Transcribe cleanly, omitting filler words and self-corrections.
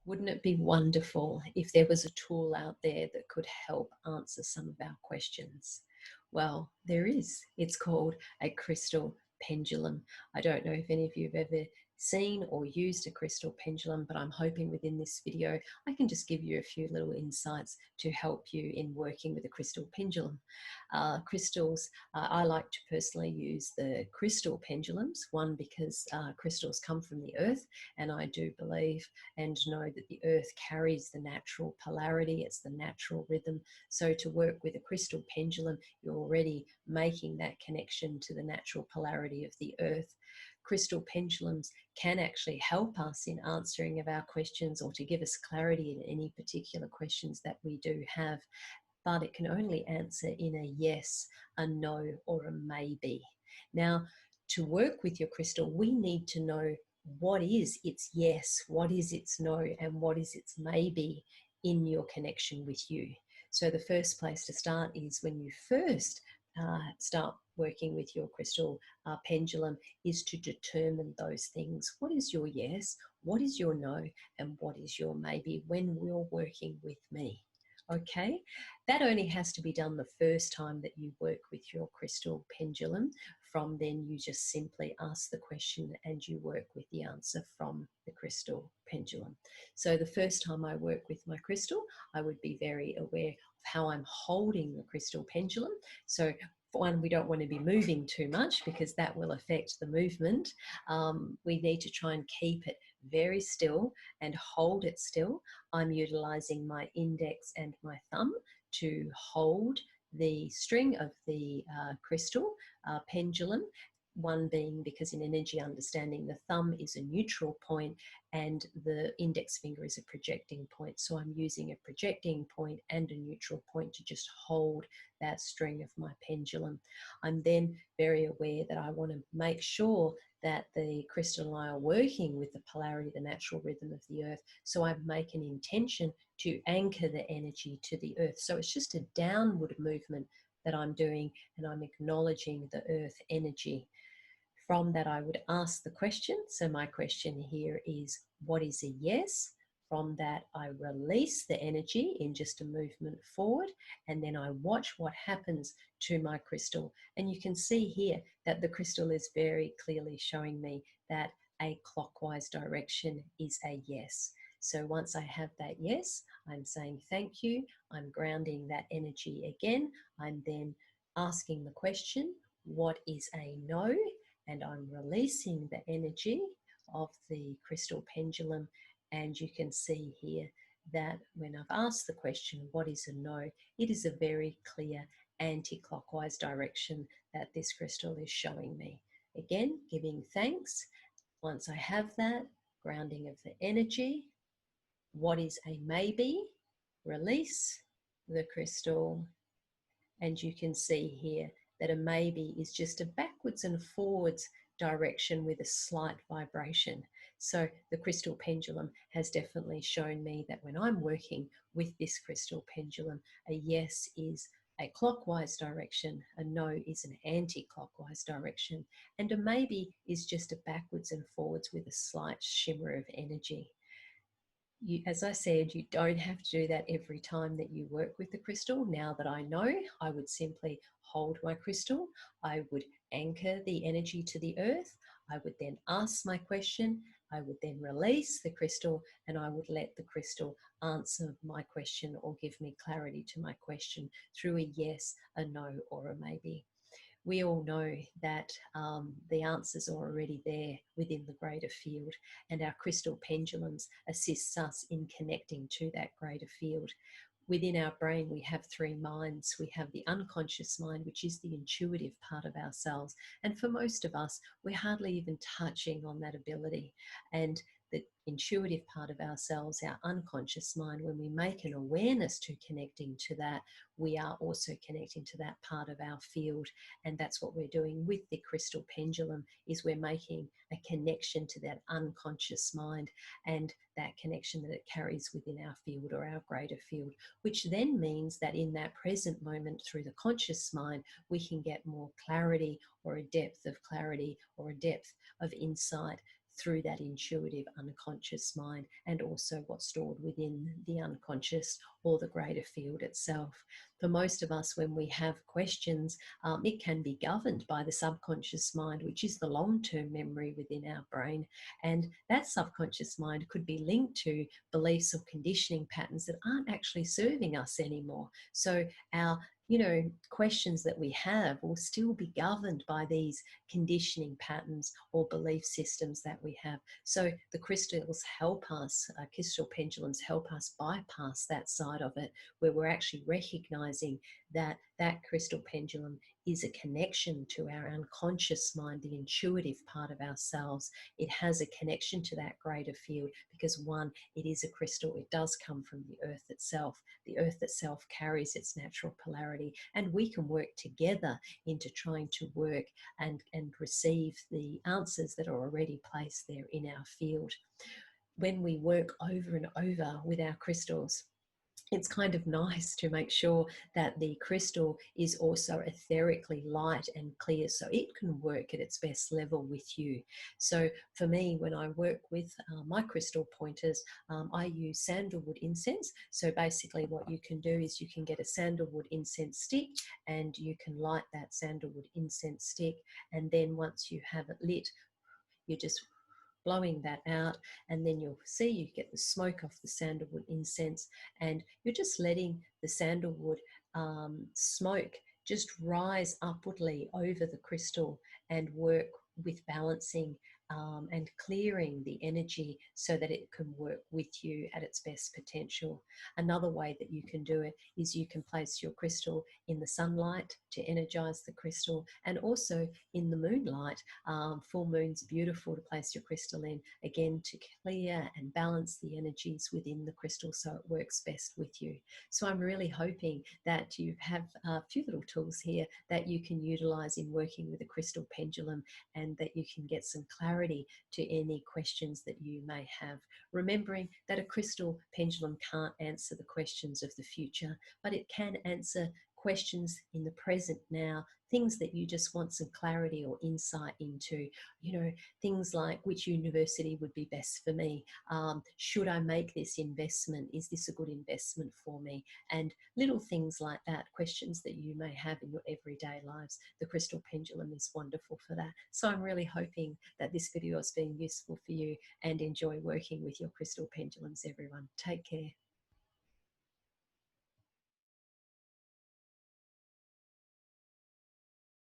Wouldn't it be wonderful if there was a tool out there that could help answer some of our questions? Well, there is. It's called a crystal pendulum. I don't know if any of you have ever seen or used a crystal pendulum, but I'm hoping within this video I can just give you a few little insights to help you in working with a crystal pendulum. Crystals, I like to personally use the crystal pendulums, one because crystals come from the earth, and I do believe and know that the earth carries the natural polarity, it's the natural rhythm. So to work with a crystal pendulum, you're already making that connection to the natural polarity of the earth. Crystal pendulums can actually help us in answering of our questions or to give us clarity in any particular questions that we do have, but it can only answer in a yes, a no, or a maybe. Now, to work with your crystal, we need to know what is its yes, what is its no, and what is its maybe in your connection with you. So the first place to start is when you first start working with your crystal pendulum is to determine those things. What is your yes? What is your no? And what is your maybe when you're working with me? Okay, that only has to be done the first time that you work with your crystal pendulum. From then, you just simply ask the question and you work with the answer from the crystal pendulum. So the first time I work with my crystal, I would be very aware of how I'm holding the crystal pendulum. So for one, we don't want to be moving too much because that will affect the movement. We need to try and keep it very still and hold it still. I'm utilizing my index and my thumb to hold the string of the crystal pendulum. One being because in energy understanding, the thumb is a neutral point and the index finger is a projecting point. So I'm using a projecting point and a neutral point to just hold that string of my pendulum. I'm then very aware that I want to make sure that the crystal and I are working with the polarity, the natural rhythm of the earth. So I make an intention to anchor the energy to the earth. So it's just a downward movement that I'm doing, and I'm acknowledging the earth energy. From that, I would ask the question. So my question here is, what is a yes? From that, I release the energy in just a movement forward, and then I watch what happens to my crystal. And you can see here that the crystal is very clearly showing me that a clockwise direction is a yes. So once I have that yes, I'm saying thank you. I'm grounding that energy again. I'm then asking the question, what is a no? And I'm releasing the energy of the crystal pendulum. And you can see here that when I've asked the question, what is a no? It is a very clear anti-clockwise direction that this crystal is showing me. Again, giving thanks. Once I have that, grounding of the energy. What is a maybe? Release the crystal. And you can see here that a maybe is just a backwards and forwards direction with a slight vibration. So the crystal pendulum has definitely shown me that when I'm working with this crystal pendulum, a yes is a clockwise direction, a no is an anti-clockwise direction, and a maybe is just a backwards and forwards with a slight shimmer of energy. As I said, you don't have to do that every time that you work with the crystal. Now that I know, I would simply hold my crystal. I would anchor the energy to the earth. I would then ask my question. I would then release the crystal, and I would let the crystal answer my question or give me clarity to my question through a yes, a no, or a maybe. We all know that the answers are already there within the greater field, and our crystal pendulums assists us in connecting to that greater field. Within our brain, we have three minds. We have the unconscious mind, which is the intuitive part of ourselves. And for most of us, we're hardly even touching on that ability. And the intuitive part of ourselves, our unconscious mind, when we make an awareness to connecting to that, we are also connecting to that part of our field. And that's what we're doing with the crystal pendulum, is we're making a connection to that unconscious mind and that connection that it carries within our field or our greater field, which then means that in that present moment through the conscious mind, we can get more clarity or a depth of clarity or a depth of insight through that intuitive unconscious mind, and also what's stored within the unconscious or the greater field itself. For most of us, when we have questions, it can be governed by the subconscious mind, which is the long-term memory within our brain. And that subconscious mind could be linked to beliefs or conditioning patterns that aren't actually serving us anymore. So our questions that we have will still be governed by these conditioning patterns or belief systems that we have. So the crystals help us, crystal pendulums help us bypass that side of it, where we're actually recognizing that that crystal pendulum is a connection to our unconscious mind, the intuitive part of ourselves. It has a connection to that greater field because, one, it is a crystal. It does come from the earth itself. The earth itself carries its natural polarity, and we can work together into trying to work and receive the answers that are already placed there in our field. When we work over and over with our crystals, it's kind of nice to make sure that the crystal is also etherically light and clear so it can work at its best level with you. So for me, when I work with my crystal pointers, I use sandalwood incense. So basically what you can do is you can get a sandalwood incense stick and you can light that sandalwood incense stick, and then once you have it lit, you just blowing that out, and then you'll see you get the smoke off the sandalwood incense, and you're just letting the sandalwood smoke just rise upwardly over the crystal and work with balancing and clearing the energy so that it can work with you at its best potential. Another way that you can do it is you can place your crystal in the sunlight to energize the crystal, and also in the moonlight. Full moon's beautiful to place your crystal in, again, to clear and balance the energies within the crystal so it works best with you. So I'm really hoping that you have a few little tools here that you can utilize in working with a crystal pendulum, and that you can get some clarity to any questions that you may have. Remembering that a crystal pendulum can't answer the questions of the future, but it can answer questions in the present now, things that you just want some clarity or insight into. Things like, which university would be best for me? Should I make this investment? Is this a good investment for me? And little things like that, questions that you may have in your everyday lives. The crystal pendulum is wonderful for that. So I'm really hoping that this video has been useful for you, and enjoy working with your crystal pendulums, everyone. Take care.